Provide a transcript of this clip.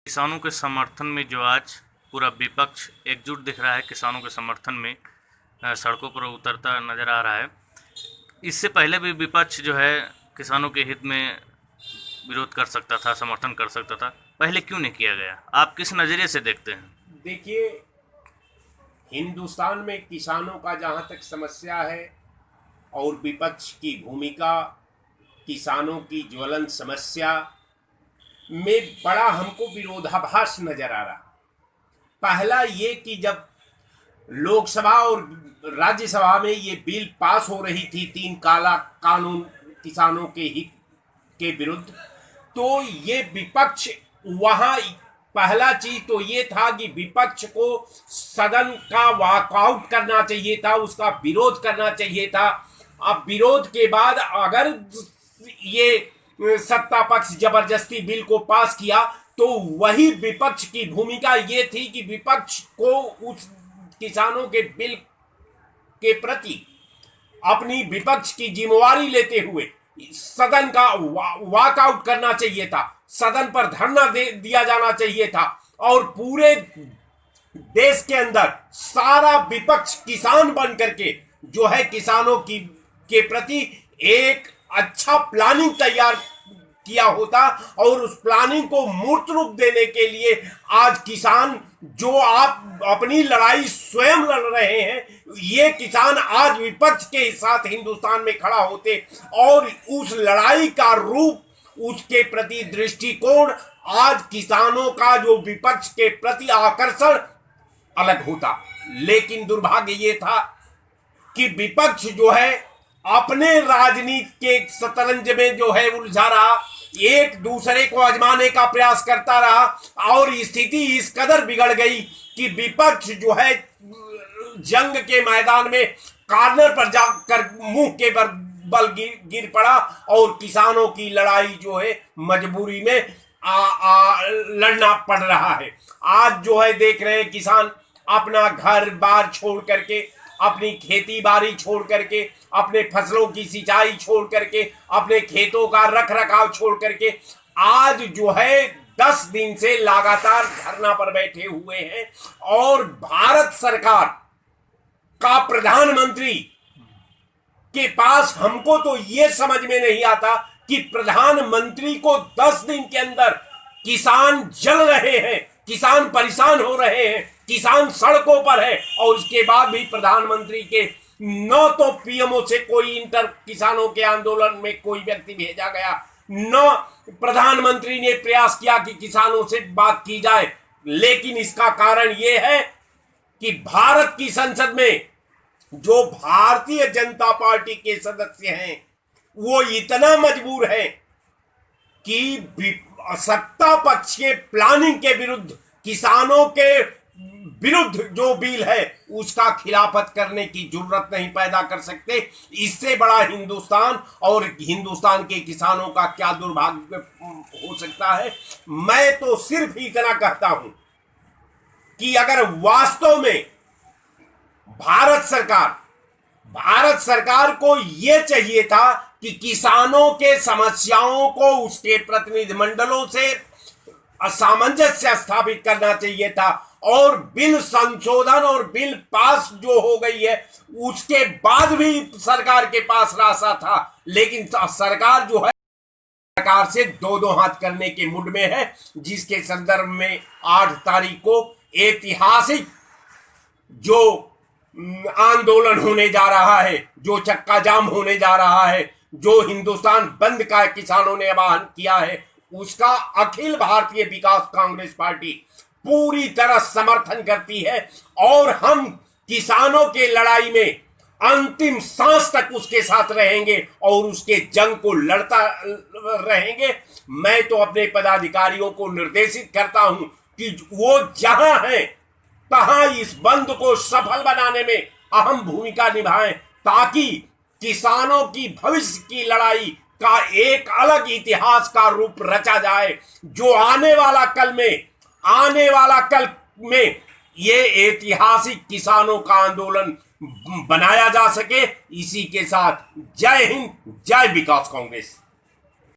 किसानों के समर्थन में जो आज पूरा विपक्ष एकजुट दिख रहा है, किसानों के समर्थन में सड़कों पर उतरता नजर आ रहा है। इससे पहले भी विपक्ष जो है किसानों के हित में विरोध कर सकता था, समर्थन कर सकता था, पहले क्यों नहीं किया गया? आप किस नज़रिए से देखते हैं? देखिए, हिंदुस्तान में किसानों का जहाँ तक समस्या है और विपक्ष की भूमिका किसानों की ज्वलंत समस्या में बड़ा हमको विरोधाभास नजर आ रहा। पहला ये कि जब लोकसभा और राज्यसभा में ये बिल पास हो रही थी, 3 काला कानून किसानों के हित के विरुद्ध, तो ये विपक्ष वहां पहला चीज तो ये था कि विपक्ष को सदन का वॉकआउट करना चाहिए था, उसका विरोध करना चाहिए था। अब विरोध के बाद अगर ये सत्ता पक्ष जबरदस्ती बिल को पास किया तो वही विपक्ष की भूमिका ये थी कि विपक्ष को उस किसानों के बिल के प्रति अपनी विपक्ष की जिम्मेवारी लेते हुए सदन का वॉकआउट करना चाहिए था, सदन पर धरना दिया जाना चाहिए था और पूरे देश के अंदर सारा विपक्ष किसान बन करके जो है किसानों की के प्रति एक अच्छा प्लानिंग तैयार किया होता और उस प्लानिंग को मूर्त रूप देने के लिए आज किसान जो आप अपनी लड़ाई स्वयं लड़ रहे हैं, ये किसान आज विपक्ष के साथ हिंदुस्तान में खड़ा होते और उस लड़ाई का रूप, उसके प्रति दृष्टिकोण, आज किसानों का जो विपक्ष के प्रति आकर्षण अलग होता। लेकिन दुर्भाग्य ये था कि विपक्ष जो है अपने राजनीति के शतरंज में जो है उलझा रहा, एक दूसरे को आजमाने का प्रयास करता रहा और स्थिति इस कदर बिगड़ गई कि विपक्ष जो है जंग के मैदान में कॉर्नर पर जाकर मुंह के बल गिर पड़ा और किसानों की लड़ाई जो है मजबूरी में लड़ना पड़ रहा है। आज जो है देख रहे हैं किसान अपना घर बार छोड़ करके, अपनी खेती बाड़ी छोड़ करके, अपने फसलों की सिंचाई छोड़ करके, अपने खेतों का रख रखाव छोड़ करके आज जो है 10 दिन से लगातार धरना पर बैठे हुए हैं और भारत सरकार का प्रधानमंत्री के पास हमको तो ये समझ में नहीं आता कि प्रधानमंत्री को 10 दिन के अंदर किसान जल रहे हैं, किसान परेशान हो रहे हैं, किसान सड़कों पर है और उसके बाद भी प्रधानमंत्री के न तो पीएमओ से कोई किसानों के आंदोलन में कोई व्यक्ति भेजा गया, न प्रधानमंत्री ने प्रयास किया कि किसानों से बात की जाए। लेकिन इसका कारण यह है कि भारत की संसद में जो भारतीय जनता पार्टी के सदस्य हैं वो इतना मजबूर है कि सत्ता पक्ष के प्लानिंग के विरुद्ध, किसानों के विरुद्ध जो बिल है उसका खिलाफत करने की जरूरत नहीं पैदा कर सकते। इससे बड़ा हिंदुस्तान और हिंदुस्तान के किसानों का क्या दुर्भाग्य हो सकता है। मैं तो सिर्फ इतना कहता हूं कि अगर वास्तव में भारत सरकार को यह चाहिए था कि किसानों के समस्याओं को उसके प्रतिनिधिमंडलों से सामंजस्य स्थापित करना चाहिए था और बिल संशोधन और बिल पास जो हो गई है उसके बाद भी सरकार के पास रास्ता था। लेकिन सरकार जो है सरकार से दो हाथ करने के मूड में है, जिसके संदर्भ में 8 तारीख को ऐतिहासिक जो आंदोलन होने जा रहा है, जो चक्का जाम होने जा रहा है, जो हिंदुस्तान बंद का किसानों ने आह्वान किया है, उसका अखिल भारतीय विकास कांग्रेस पार्टी पूरी तरह समर्थन करती है और हम किसानों के लड़ाई में अंतिम सांस तक उसके साथ रहेंगे और उसके जंग को लड़ता रहेंगे। मैं तो अपने पदाधिकारियों को निर्देशित करता हूं कि वो जहां हैं तहां इस बंद को सफल बनाने में अहम भूमिका निभाएं ताकि किसानों की भविष्य की लड़ाई का एक अलग इतिहास का रूप रचा जाए, जो आने वाला कल में ये ऐतिहासिक किसानों का आंदोलन बनाया जा सके। इसी के साथ जय हिंद, जय विकास कांग्रेस।